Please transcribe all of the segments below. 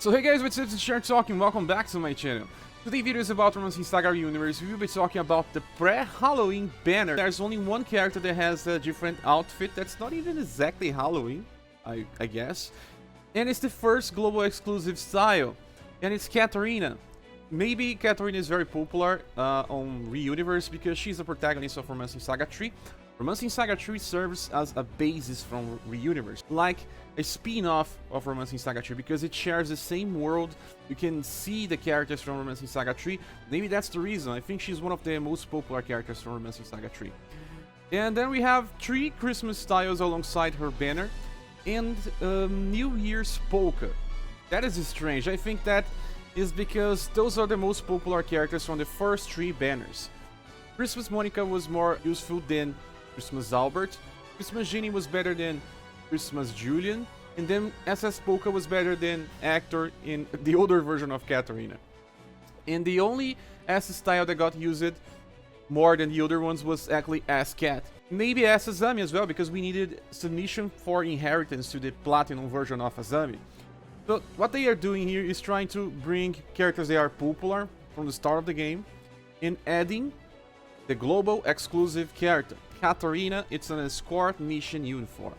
So hey guys, what's up, it's Scher talking, welcome back to my channel. Today's video is about SaGa UniverSe. We will be talking about the pre-Halloween banner. There's only one character that has a different outfit that's not even exactly Halloween, I guess. And it's the first global exclusive style, and it's Katarina. Maybe Katarina is very popular on UniverSe because she's a protagonist of SaGa 3. SaGa 3 serves as a basis from UniverSe, like a spin-off of SaGa 3 because it shares the same world. You can see the characters from SaGa 3. Maybe that's the reason. I think she's one of the most popular characters from SaGa 3. And then we have 3 Christmas styles alongside her banner and New Year's polka. That is strange. I think that is because those are the most popular characters from the first 3 banners. Christmas Monica was more useful than Christmas Albert, Christmas Genie was better than Christmas Julian, and then SS Polka was better than Actor in the older version of Katarina. And the only S style that got used more than the other ones was actually S-Cat. Maybe S Azami as well, because we needed submission for inheritance to the Platinum version of Azami. So what they are doing here is trying to bring characters that are popular from the start of the game and adding the global exclusive character. Katarina, it's an escort mission uniform.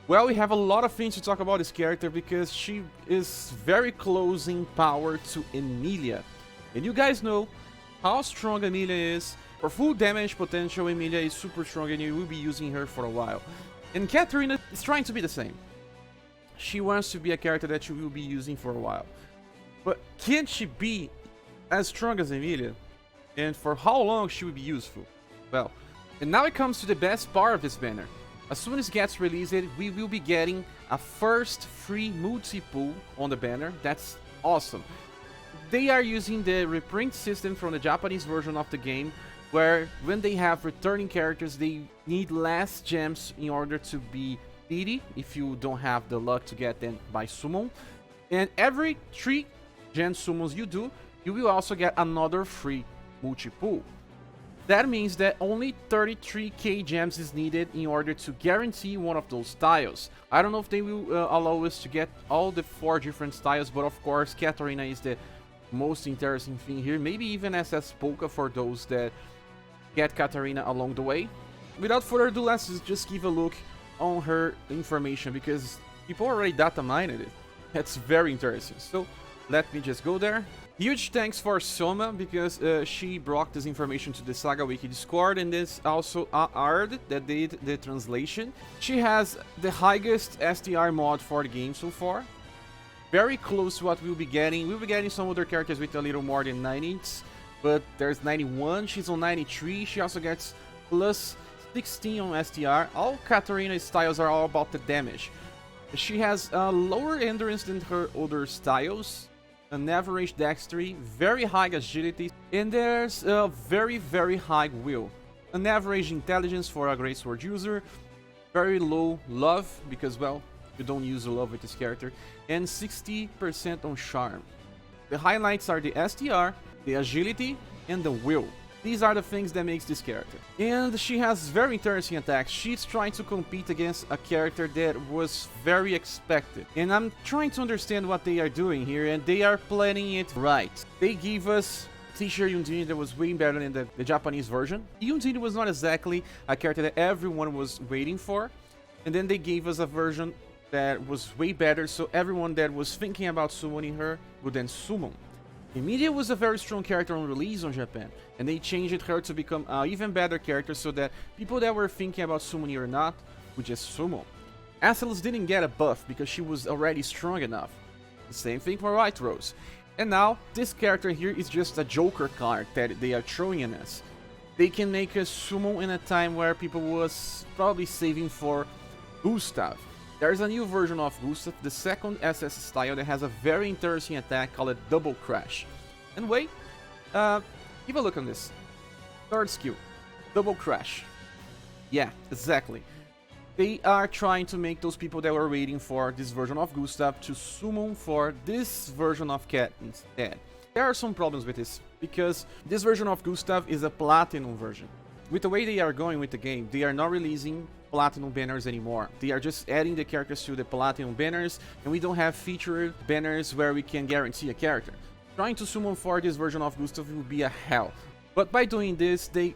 Well, we have a lot of things to talk about this character because she is very close in power to Emilia. And you guys know how strong Emilia is. For full damage potential, Emilia is super strong and you will be using her for a while. And Katarina is trying to be the same. She wants to be a character that you will be using for a while. But can she be as strong as Emilia? And for how long she will be useful? Well, and now it comes to the best part of this banner. As soon as it gets released, we will be getting a first free multi-pool on the banner. That's awesome. They are using the reprint system from the Japanese version of the game, where when they have returning characters, they need less gems in order to be needy if you don't have the luck to get them by summon. And every 3 gen summons you do, you will also get another free multi-pool. That means that only 33k gems is needed in order to guarantee one of those styles. I don't know if they will allow us to get all the 4 different styles, but of course Katarina is the most interesting thing here. Maybe even SS Polka for those that get Katarina along the way. Without further ado, let's just give a look on her information because people already data mined it. That's very interesting. So let me just go there. Huge thanks for Soma because she brought this information to the SaGa Wiki Discord, and there's also Ard that did the translation. She has the highest STR mod for the game so far. Very close to what we'll be getting. We'll be getting some other characters with a little more than 90, but there's 91, she's on 93, she also gets plus 16 on STR. All Katarina styles are all about the damage. She has a lower endurance than her other styles, an average dexterity, very high agility, and there's a very high will. An average intelligence for a great sword user, very low love, because well, you don't use love with this character, and 60% on charm. The highlights are the STR, the agility, and the will. These are the things that makes this character. And she has very interesting attacks. She's trying to compete against a character that was very expected. And I'm trying to understand what they are doing here, and they are planning it right. They give us Teacher Yundini that was way better than the Japanese version. Yundini was not exactly a character that everyone was waiting for. And then they gave us a version that was way better, so everyone that was thinking about summoning her would then summon. Emilia was a very strong character on release on Japan, and they changed her to become an even better character so that people that were thinking about summoning or not would just summon. Acelus didn't get a buff because she was already strong enough. The same thing for White Rose. And now, this character here is just a Joker card that they are throwing in us. They can make us summon in a time where people was probably saving for Gustav. There's a new version of Gustav, the second SS style that has a very interesting attack called Double Crash. And wait, give a look on this. Third skill, Double Crash. Yeah, exactly. They are trying to make those people that were waiting for this version of Gustav to summon for this version of Cat instead. There are some problems with this, because this version of Gustav is a Platinum version. With the way they are going with the game, they are not releasing platinum banners anymore. They are just adding the characters to the platinum banners, and we don't have featured banners where we can guarantee a character. Trying to summon for this version of Gustav will be a hell. But by doing this, they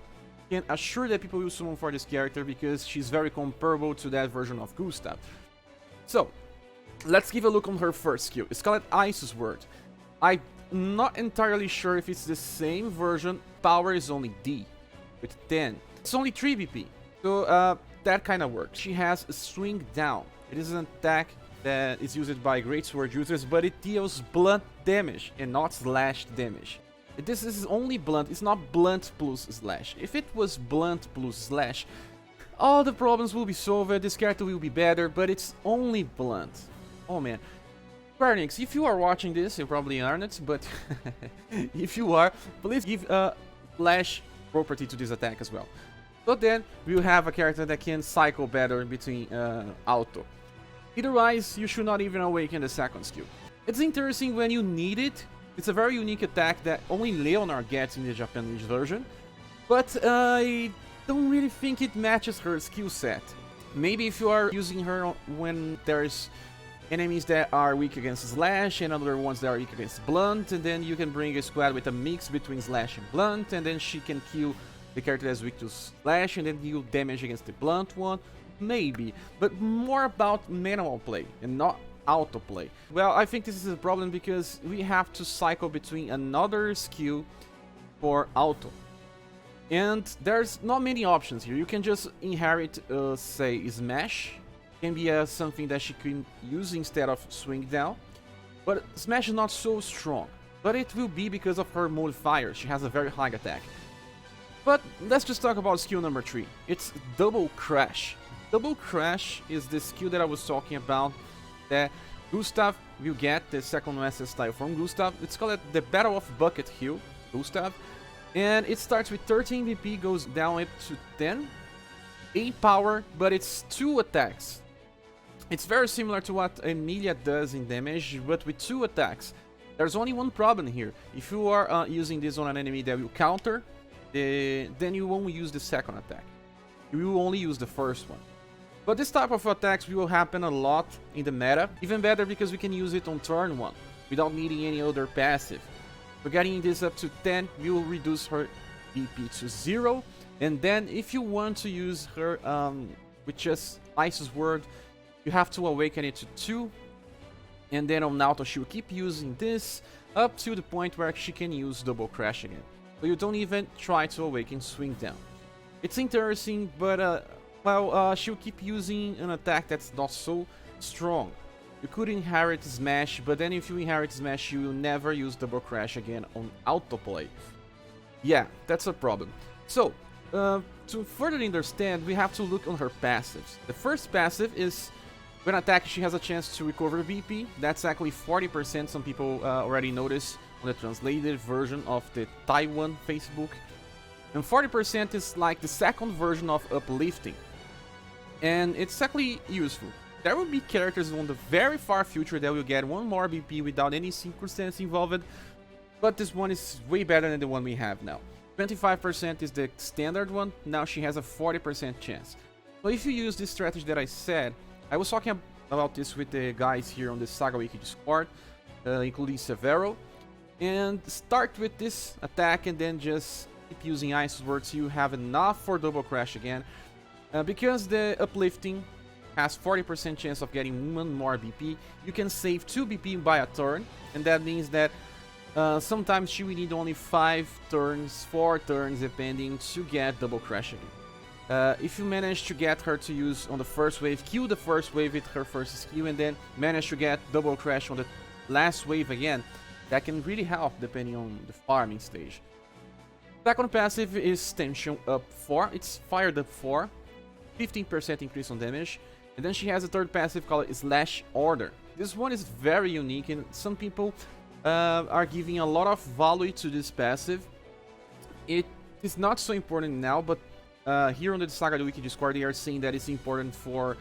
can assure that people will summon for this character because she's very comparable to that version of Gustav. So, let's give a look on her first skill, Scarlet Ice's Word. I'm not entirely sure if it's the same version. Power is only D, with 10. It's only 3 BP, so that kind of works. She has a Swing Down. It is an attack that is used by greatsword users, but it deals blunt damage and not slash damage. This is only blunt, it's not blunt plus slash. If it was blunt plus slash, all the problems will be solved, this character will be better, but it's only blunt. Oh man. Square Enix, if you are watching this, you probably aren't, but if you are, please give a flash property to this attack as well. So then, we'll have a character that can cycle better between auto. Otherwise, you should not even awaken the second skill. It's interesting when you need it. It's a very unique attack that only Leonard gets in the Japanese version, but I don't really think it matches her skill set. Maybe if you are using her when there's enemies that are weak against slash and other ones that are weak against blunt, and then you can bring a squad with a mix between slash and blunt, and then she can kill the character that's weak to slash and then deal damage against the blunt one. Maybe, but more about manual play and not auto play. Well, I think this is a problem because we have to cycle between another skill for auto. And there's not many options here. You can just inherit, say, Smash. Can be something that she can use instead of Swing Down. But Smash is not so strong. But it will be because of her modifier. She has a very high attack. But let's just talk about skill number 3. It's Double Crash. Double Crash is the skill that I was talking about that Gustav will get, the second master style from Gustav. It's called the Battle of Bucket Hill, Gustav. And it starts with 13 BP, goes down up to 10. 8 power, but it's 2 attacks. It's very similar to what Emilia does in damage, but with 2 attacks. There's only one problem here. If you are using this on an enemy that will counter, then you won't use the second attack. You will only use the first one. But this type of attacks will happen a lot in the meta. Even better because we can use it on turn 1 without needing any other passive. So getting this up to 10 will reduce her BP to 0. And then if you want to use her with just Ice's Word, you have to awaken it to 2. And then on auto she will keep using this up to the point where she can use Double Crash again. So you don't even try to awaken Swing Down. It's interesting, but she'll keep using an attack that's not so strong. You could inherit Smash, but then if you inherit Smash, you will never use Double Crash again on autoplay. Yeah, that's a problem. So, to further understand, we have to look on her passives. The first passive is when attack, she has a chance to recover BP. That's actually 40%. Some people already noticed on the translated version of the Taiwan Facebook. And 40% is like the second version of uplifting. And it's actually useful. There will be characters on the very far future that will get 1 more BP without any circumstance involved, but this one is way better than the one we have now. 25% is the standard one, now she has a 40% chance. So if you use this strategy that I said, I was talking about this with the guys here on the SaGa Wiki Discord, including Severo, and start with this attack and then just keep using Ice's Word so you have enough for Double Crash again. Because the uplifting has 40% chance of getting 1 more BP, you can save 2 BP by a turn, and that means that sometimes she will need only 5 turns, 4 turns depending to get Double Crash again. If you manage to get her to use on the first wave, kill the first wave with her first skill, and then manage to get Double Crash on the last wave again, that can really help depending on the farming stage. Second passive is Tension Up 4, it's Fired Up 4, 15% increase on damage. And then she has a third passive called Slash Order. This one is very unique and some people are giving a lot of value to this passive. It is not so important now, but here on the SaGa Wiki Discord they are saying that it's important for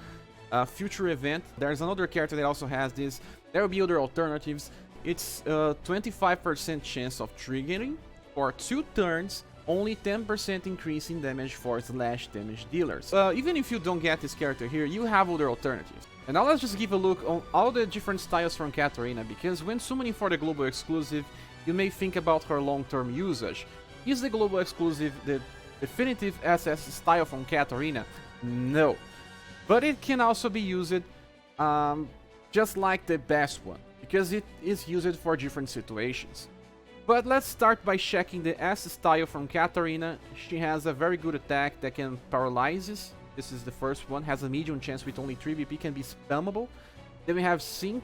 a future event. There's another character that also has this. There will be other alternatives. It's a 25% chance of triggering for 2 turns only 10% increase in damage for slash damage dealers. Even if you don't get this character here, you have other alternatives. And now let's just give a look on all the different styles from Katarina, because when summoning for the global exclusive, you may think about her long-term usage. Is the global exclusive the definitive SS style from Katarina? No. But it can also be used just like the best one, because it is used for different situations. But let's start by checking the S style from Katarina. She has a very good attack that can paralyze. This is the first one, has a medium chance with only 3 VP, can be spammable. Then we have Sync.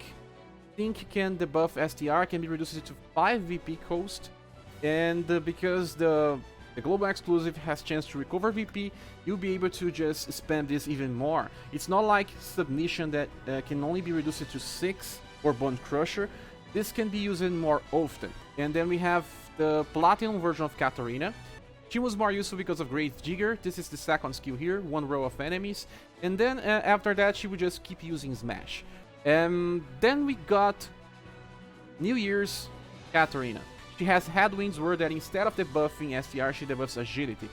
Sync can debuff STR, can be reduced to 5 VP cost. And because the global exclusive has chance to recover VP, you'll be able to just spam this even more. It's not like Submission that can only be reduced to 6 or Bone Crusher. This can be used more often. And then we have the Platinum version of Katarina. She was more useful because of Grave Digger. This is the second skill here, one row of enemies. And then after that, she would just keep using Smash. Then we got New Year's Katarina. She has Headwinds Word that instead of debuffing STR, she debuffs Agility.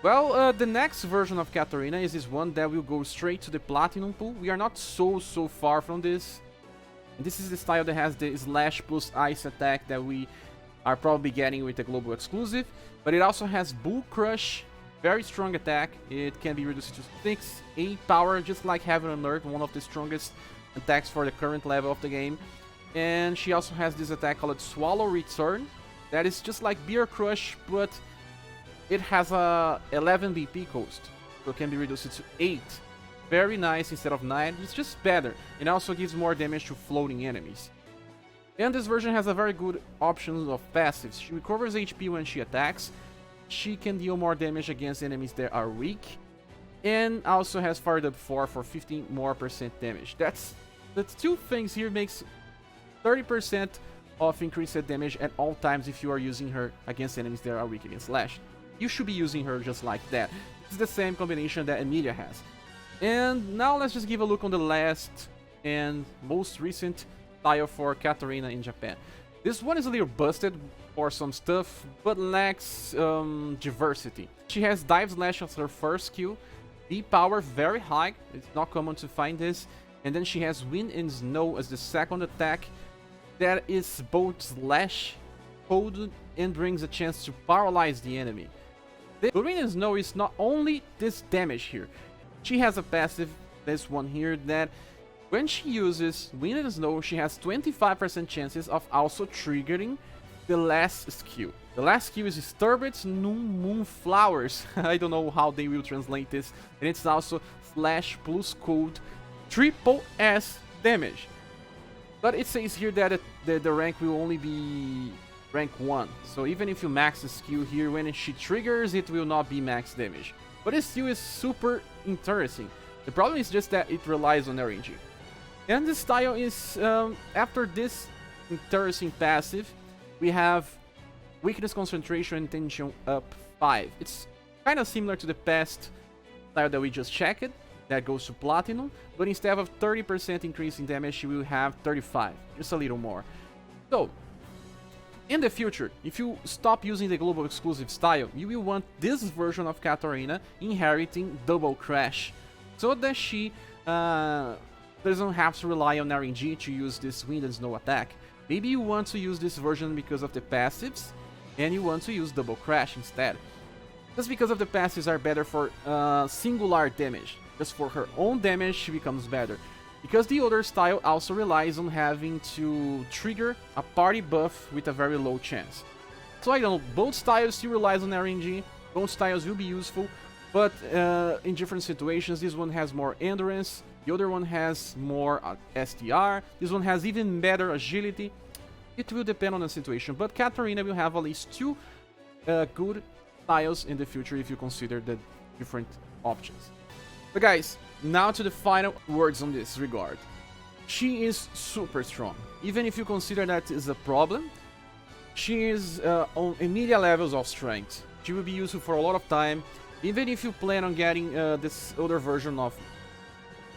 Well, the next version of Katarina is this one that will go straight to the Platinum pool. We are not so far from this. And this is the style that has the Slash plus Ice attack that we are probably getting with the global exclusive. But it also has Bull Crush, very strong attack. It can be reduced to 6, 8 power, just like Heaven and Earth, one of the strongest attacks for the current level of the game. And she also has this attack called Swallow Return, that is just like Beer Crush, but it has a 11 BP cost, so it can be reduced to 8. Very nice instead of 9, it's just better. It also gives more damage to floating enemies. And this version has a very good option of passives. She recovers HP when she attacks. She can deal more damage against enemies that are weak. And also has Fired Up 4 for 15% more damage. That's the two things here makes 30% of increased damage at all times if you are using her against enemies that are weak against Slash. You should be using her just like that. It's the same combination that Emilia has. And now let's just give a look on the last and most recent style for Katarina in Japan. This one is a little busted for some stuff, but lacks diversity. She has Dive Slash as her first skill, B power very high, it's not common to find this, and then she has Wind and Snow as the second attack, that is both Slash, Cold, and brings a chance to paralyze the enemy. The Wind and Snow is not only this damage here, she has a passive, this one here, that when she uses Wind and Snow, she has 25% chances of also triggering the last skill. The last skill is Disturbance Moon Flowers. I don't know how they will translate this. And it's also Slash plus Cold triple S damage. But it says here that the rank will only be rank 1. So even if you max the skill here, when she triggers, it will not be max damage. But it still is super interesting. The problem is just that it relies on RNG. And the style is, after this interesting passive, we have Weakness, Concentration, and Tension up 5. It's kind of similar to the past style that we just checked, that goes to Platinum, but instead of 30% increase in damage, you will have 35, just a little more. So, in the future, if you stop using the global exclusive style, you will want this version of Katarina inheriting Double Crash, so that she doesn't have to rely on RNG to use this Wind and Snow attack. Maybe you want to use this version because of the passives, and you want to use Double Crash instead. Just because of the passives are better for singular damage. Just for her own damage, she becomes better. Because the other style also relies on having to trigger a party buff with a very low chance. So I don't know, both styles still relies on RNG, both styles will be useful, but in different situations. This one has more endurance, the other one has more STR, this one has even better agility. It will depend on the situation, but Katarina will have at least 2 good styles in the future if you consider the different options. But guys, now to the final words on this regard. She is super strong. Even if you consider that is a problem, she is on Emilia levels of strength. She will be useful for a lot of time. Even if you plan on getting this other version of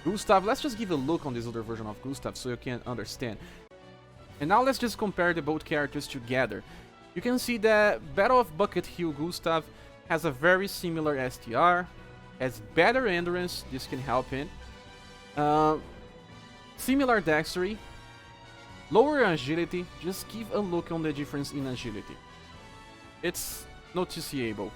Gustav, let's just give a look on this other version of Gustav so you can understand. And now let's just compare the both characters together. You can see that Battle of Bucket Hill Gustav has a very similar STR, has better endurance, this can help him, similar dexterity, lower agility, just give a look on the difference in agility. It's noticeable.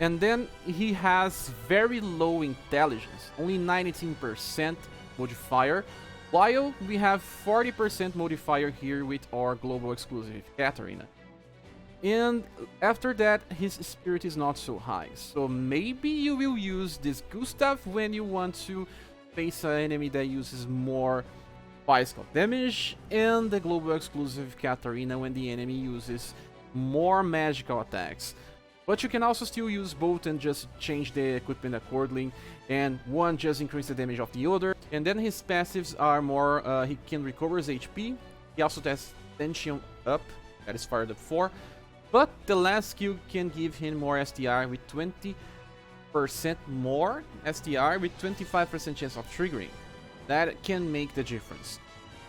And then he has very low intelligence, only 19% modifier, while we have 40% modifier here with our global exclusive Katarina. And after that, his spirit is not so high, so maybe you will use this Gustav when you want to face an enemy that uses more physical damage, and the global exclusive Katarina when the enemy uses more magical attacks. But you can also still use both and just change the equipment accordingly, and one just increase the damage of the other. And then his passives are more, he can recover his HP, he also has tension up, that is fired up 4, but the last skill can give him more STR with 20% more STR with 25% chance of triggering. That can make the difference.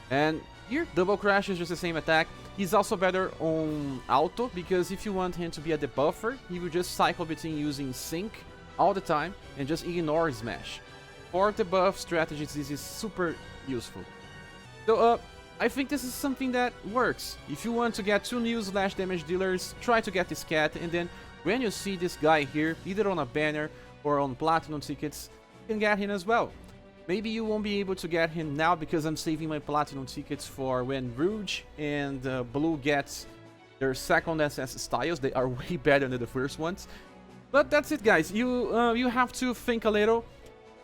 And here, double crash is just the same attack. He's also better on auto, because if you want him to be a debuffer, he will just cycle between using sync all the time and just ignore smash. For debuff strategies, this is super useful. So I think this is something that works. If you want to get 2 new slash damage dealers, try to get this cat, and then when you see this guy here, either on a banner or on platinum tickets, you can get him as well. Maybe you won't be able to get him now because I'm saving my platinum tickets for when Rouge and Blue gets their second SS styles. They are way better than the first ones. But that's it, guys. You have to think a little.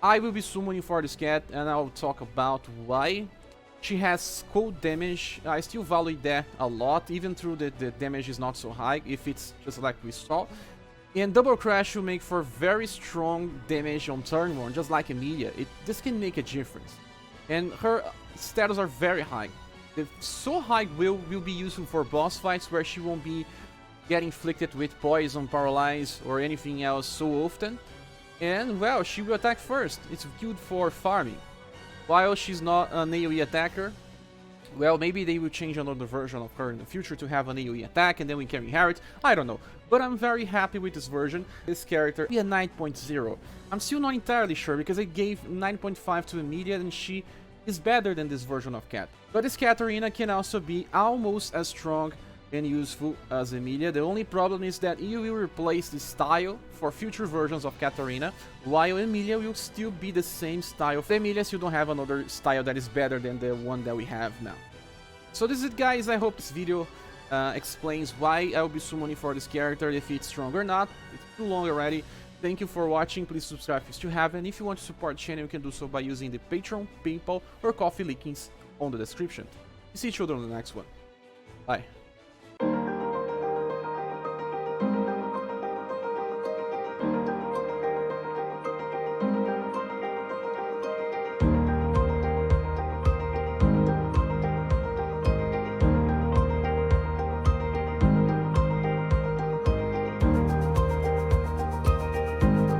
I will be summoning for this cat, and I'll talk about why. She has cold damage. I still value that a lot, even though the damage is not so high, if it's just like we saw. And double crash will make for very strong damage on turn 1, just like Emilia. This can make a difference. And her status are very high. The so high will be useful for boss fights where she won't be getting inflicted with poison, paralyze, or anything else so often. And well, she will attack first. It's good for farming. While she's not an AoE attacker, well, maybe they will change another version of her in the future to have an AoE attack and then we can inherit. I don't know. But I'm very happy with this version. This character be a 9.0. I'm still not entirely sure because I gave 9.5 to Emilia and she is better than this version of Cat. But this Katarina can also be almost as strong and useful as Emilia. The only problem is that you will replace the style for future versions of Katarina, while Emilia will still be the same style. For Emilia, you don't have another style that is better than the one that we have now. So this is it, guys. I hope this video explains why I will be summoning for this character, if it's strong or not. It's too long already. Thank you for watching. Please subscribe if you still haven't. If you want to support the channel, you can do so by using the Patreon, PayPal, or Coffee links on the description. See each other on the next one. Bye.